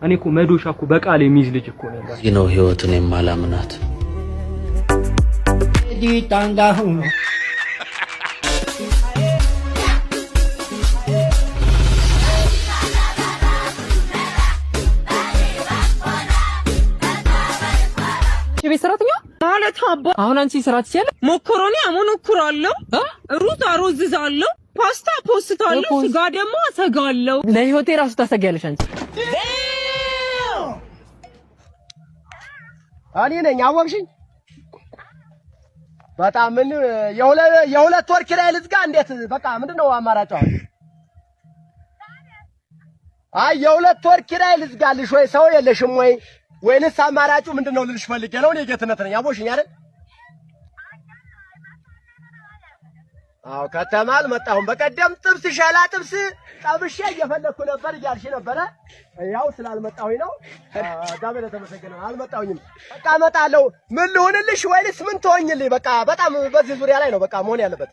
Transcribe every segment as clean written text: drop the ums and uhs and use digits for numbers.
እኔ እኮ መዶሻ እኮ በቃል የሚይዝ ልጅ እኮ ነው ጋሽ ነው ህይወትን የማላምናት ዲታንጋሁ ቤት ሰራተኛ ማለት አባ አሁን አንቺ ስራ ትችያለሽ? ሞኮሮኒ አሞኖክራለሁ፣ ሩዝ አሮዝዛለሁ፣ ፓስታ ፖስታለሁ፣ ስጋ ደግሞ አሰጋለሁ። ለህይወቴ ራሱ ታሰጋለሽ አንቺ። እኔ ነኝ አወቅሽኝ። በጣም ምን የሁለት ወር ኪራይ ልዝጋ እንዴት? በቃ ምንድነው አማራጭው? አይ የሁለት ወር ኪራይ ልዝጋልሽ ወይ ሰው የለሽም ወይ ወይንስ አማራጩ ምንድነው ልልሽ ፈልጌ ነው። እኔ ጌትነት ነኝ አቦሽኝ አይደል? አዎ ከተማ አልመጣሁም። በቀደም ጥብስ ሻላ ጥብስ ጠብሼ እየፈለኩ ነበር እያልሽ ነበረ። ያው ስላልመጣሁኝ ነው። ዳበለ ተመሰገነ አልመጣሁኝም። በቃ እመጣለሁ። ምን ልሁንልሽ ወይንስ ምን ትሆኝልኝ? በቃ በጣም በዚህ ዙሪያ ላይ ነው በቃ መሆን ያለበት።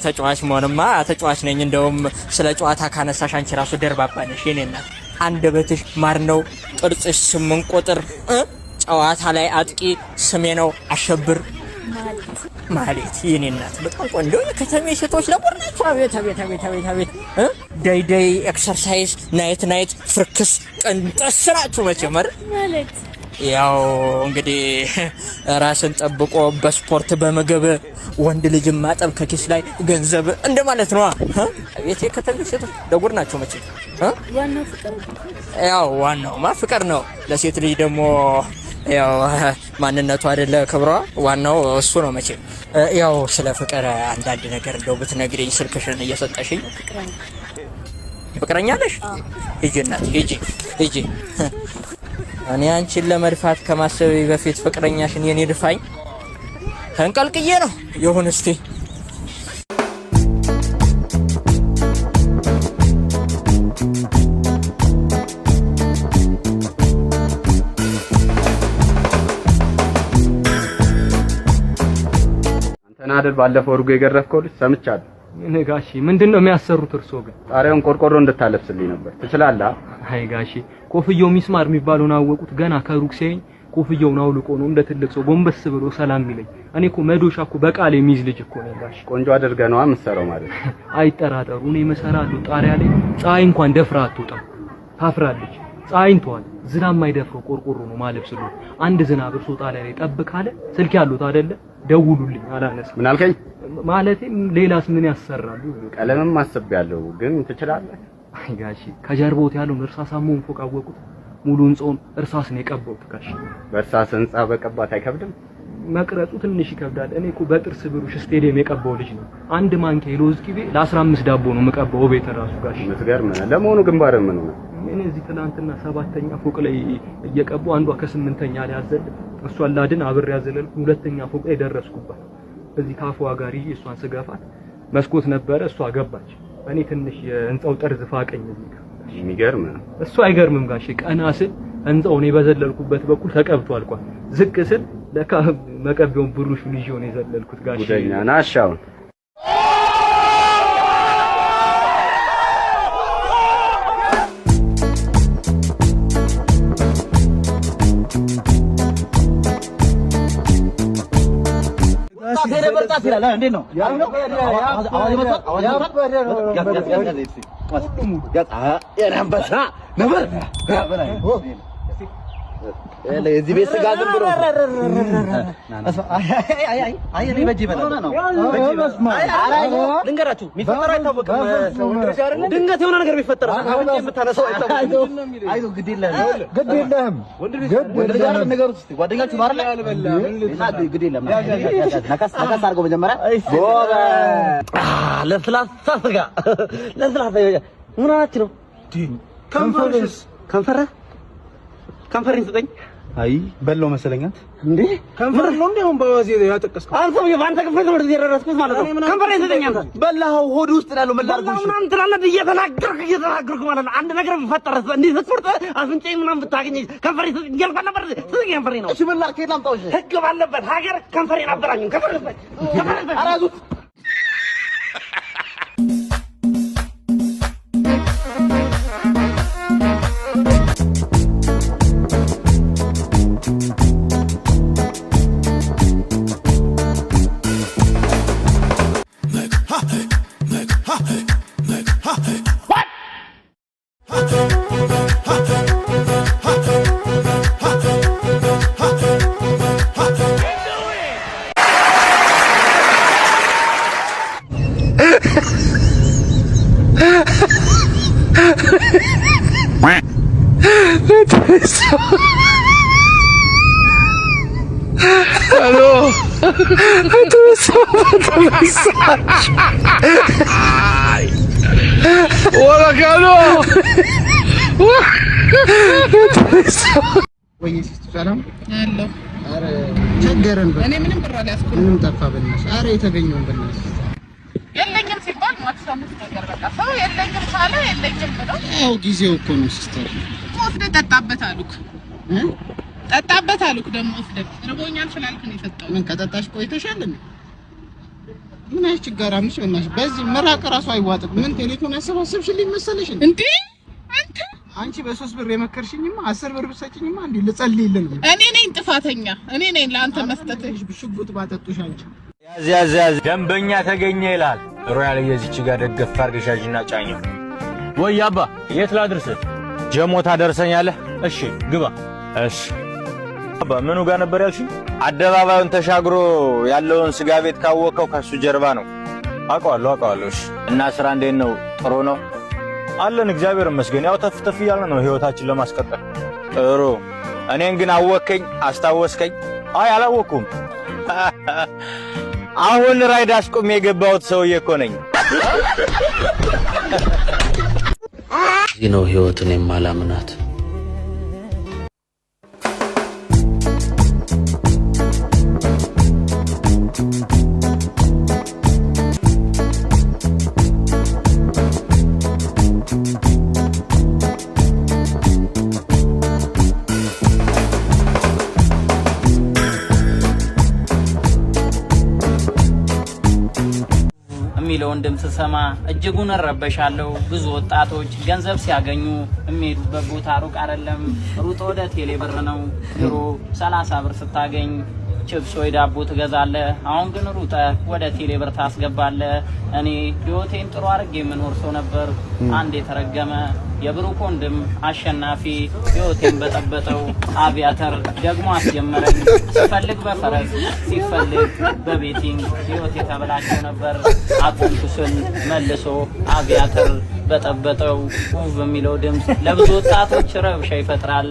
ተጫዋች መሆንማ ተጫዋች ነኝ። እንደውም ስለ ጨዋታ ካነሳሽ አንቺ ራሱ ደርባባ ነሽ የኔ እናት። አንደበትሽ ማር ነው፣ ጥርጽሽ 8 ቁጥር፣ ጨዋታ ላይ አጥቂ ስሜ ነው አሸብር ማለት የኔ እናት። በጣም ቆንጆ የከተሜ ሴቶች ለቆርናቸው። አቤት አቤት አቤት አቤት አቤት ዳይ ኤክሰርሳይዝ ናይት ፍርክስ ቀንጠስራችሁ መቼም ማለት ያው እንግዲህ ራስን ጠብቆ በስፖርት በመገብ ወንድ ልጅ ማጠብ ከኪስ ላይ ገንዘብ እንደማለት ነው። አቤት የከተሜ ሴቶች ደጉር ናቸው መቼም። ዋናው ፍቅር ነው። ያው ዋናውማ ፍቅር ነው። ለሴት ልጅ ደግሞ ያው ማንነቱ አይደለ ክብሯ፣ ዋናው እሱ ነው መቼም። ያው ስለ ፍቅር አንዳንድ ነገር እንደው ብትነግሪኝ ስልክሽን እየሰጠሽኝ። ፍቅረኛ ነሽ? ሂጂ እናት ሂጂ። እኔ አንቺን ለመድፋት ከማሰብ በፊት ፍቅረኛሽን የኔ ድፋኝ ተንቀልቅዬ ነው ይሁን እስቲ። አንተና አይደል ባለፈው እርጎ የገረፍከው ልጅ ሰምቻለሁ። እኔ ጋሺ ምንድነው የሚያሰሩት? እርሶ ግን ጣሪያውን ቆርቆሮ እንድታለብስልኝ ነበር። ትችላለህ? አይ ጋሺ ኮፍያው ሚስማር የሚባለውን አወቁት። ገና ከሩቅ ሲያየኝ ኮፍያውን አውልቆ ነው እንደ ትልቅ ሰው ጎንበስ ብሎ ሰላም የሚለኝ። እኔ እኮ መዶሻ እኮ በቃል የሚይዝ ልጅ እኮ ነው ጋሺ። ቆንጆ አድርገህ ነው የምትሰራው ማለት ነው። አይጠራጠሩ። እኔ መሰራለሁ። ጣሪያ ላይ ፀሐይ እንኳን ደፍራ አትወጣም፣ ታፍራለች። ፀሐይን ተዋል፣ ዝናብ የማይደፍረው ቆርቆሮ ነው ማለብስሉ። አንድ ዝናብ እርሶ ጣሪያ ላይ ጠብ ካለ ስልክ ያሉት አይደለ ደውሉልኝ አላነሳ። ምን አልከኝ? ማለቴ ሌላስ ምን ያሰራሉ? ቀለምም አስቤያለሁ ግን ትችላለህ? አይ ጋሺ ከጀርቦት ያለውን እርሳሳሙን ፎቅ አወቁት። ሙሉ ህንጻውን እርሳስ ነው የቀባሁት ጋሺ። በእርሳስ ህንጻ በቀባት አይከብድም? መቅረጹ ትንሽ ይከብዳል። እኔ እኮ በጥርስ ብሩሽ ስቴዲየም የቀባው ልጅ ነው። አንድ ማንኪያ የለውዝ ቅቤ ለ15 ዳቦ ነው የምቀባው ቤት ራሱ ጋሺ። ምትገርም ነው። ለመሆኑ ግንባር ምን ነው? እኔ እዚህ ትናንትና 7ኛ ፎቅ ላይ እየቀባው አንዷ ከ8ኛ ላይ አዘል እሷን ላድን አብሬ ያዘለልኩ 2ኛ ፎቅ ላይ ደረስኩባት። እዚህ ካፏ ጋር እሷን ስገፋት መስኮት ነበረ፣ እሷ ገባች። እኔ ትንሽ የህንጻው ጠርዝ ፋቀኝ። እዚህ ጋር የሚገርም ነው። እሱ አይገርምም ጋሺ። ቀና ስል ህንጻው እኔ በዘለልኩበት በኩል ተቀብቶ አልቋል። ዝቅ ስል ለካ መቀቢያውን ብሩሹን ይዤው ነው የዘለልኩት ጋሺ። ጉደኛ ናሻው በርጣት ይላል እንዴ ነው ያው ነው አዋጅ መጣ የነበሳ ነበር እዚህ ቤት ስጋ ዝም ብሎ አይ እኔ በጅ ይበላል ነው ልንገራችሁ የሚፈጠር አይታወቅም። ድንገት የሆነ ነገር ቢፈጠር አሁን የምታነሳው አይታወቅም። አይዞህ ግድ የለህም ወንድ ልጅ አይደል ነገር ውስጥ ጓደኛችሁ ነው አይደል ግድ የለህም። ነካስ አድርገው መጀመሪያ ጎበ ለስላሳ ስጋ ምን አላችሁ ነው ከንፈሬን ስጠኝ። አይ በለው መሰለኛት እንዴ ከንፈር ነው እንደውም በዋዜ ያጠቀስከው አንተ ባንተ ከንፈር ነው የደረስኩት ማለት ነው። ከንፈሬን ስጠኝ አንተ በላው ሆድ ውስጥ ያለው መላርጉሽ ምናምን ትላለህ እየተናገርኩ ማለት ነው። አንድ ነገር ቢፈጠር እንዴ ስትፈርጥ አፍንጫዬ ምናምን ብታገኝ ከንፈሬን ስጠኝ እያልኩ ነበር። ስጠኝ ከንፈሬን ነው። እሺ በላ ከየት ላምጣው? ህግ ባለበት ሀገር ከንፈሬን አበላኝ። ከንፈሬን አራዙት Aló. Hola, Carlos. ወይ ሰላም አሎ። አረ ቸገረን። እኔ ምንም ብር አልያዝኩም። ምንም ጠፋ በእናትሽ። አረ የተገኘውን በእናትሽ የለኝም ሲባል ማክሰሙት ነገር በቃ ሰው የለኝም ካለ የለኝም ብሎ ያው ጊዜው እኮ ነው ሲስተር። ወስደህ ጠጣበት አሉክ ጠጣበት አሉክ ደግሞ ወስደህ ርቦኛል ስላልክ ነው የሰጠው። ምን ከጠጣሽ ቆይተሻል እንዴ? ምን አይችጋራምሽ በእናትሽ። በዚህ መራቅ ራሱ አይዋጥም። ምን ቴሌፎን ያሰባሰብሽልኝ መሰለሽ እንዴ? አንቺ በ3 ብር የመከርሽኝማ 10 ብር ብትሰጪኝማ እንዴ ልጸልይልኝ። እኔ ነኝ ጥፋተኛ። እኔ ነኝ ለአንተ መስጠትሽ ብሽጉጥ ባጠጡሽ አንቺ። ያዝ ደንበኛ ተገኘ ይላል ሮያል። የዚች ጋር ደገፍ አድርገሻጅና ጫኘው። ወይ አባ የት ላድርስ? ጀሞ ታደርሰኛለህ? እሺ ግባ። እሺ አባ ምኑ ጋር ነበር ያልሽኝ? አደባባዩን ተሻግሮ ያለውን ስጋ ቤት ካወቀው ከሱ ጀርባ ነው። አውቀዋለሁ። እሺ እና ስራ እንዴት ነው? ጥሩ ነው አለን እግዚአብሔር ይመስገን። ያው ተፍተፍ እያለ ነው ህይወታችን ለማስቀጠል። ጥሩ። እኔን ግን አወከኝ አስታወስከኝ? አይ አላወኩም። አሁን ራይድ አስቆም የገባሁት ሰውዬ እኮ ነኝ። ይህ ነው ህይወትን የማላምናት። የሚለውን ድምጽ ሰማ እጅጉን እረበሻለሁ። ብዙ ወጣቶች ገንዘብ ሲያገኙ የሚሄዱበት ቦታ ሩቅ አይደለም፣ ሩጦ ወደ ቴሌ ብር ነው። ድሮ 30 ብር ስታገኝ ቺፕስ ወይ ዳቦ ትገዛለህ። አሁን ግን ሩጠ ወደ ቴሌ ብር ታስገባለህ። እኔ ህይወቴን ጥሩ አድርጌ የምኖር ሰው ነበር። አንድ የተረገመ የብሩክ ወንድም አሸናፊ ህይወቴን በጠበጠው። አቪያተር ደግሞ አስጀመረኝ። ሲፈልግ በፈረስ ሲፈልግ በቤቲንግ ህይወቴ ተበላሽቶ ነበር። አቆምኩ ስል መልሶ አቪያተር በጠበጠው። በሚለው ድምጽ ለብዙ ወጣቶች ረብሻ ይፈጥራል።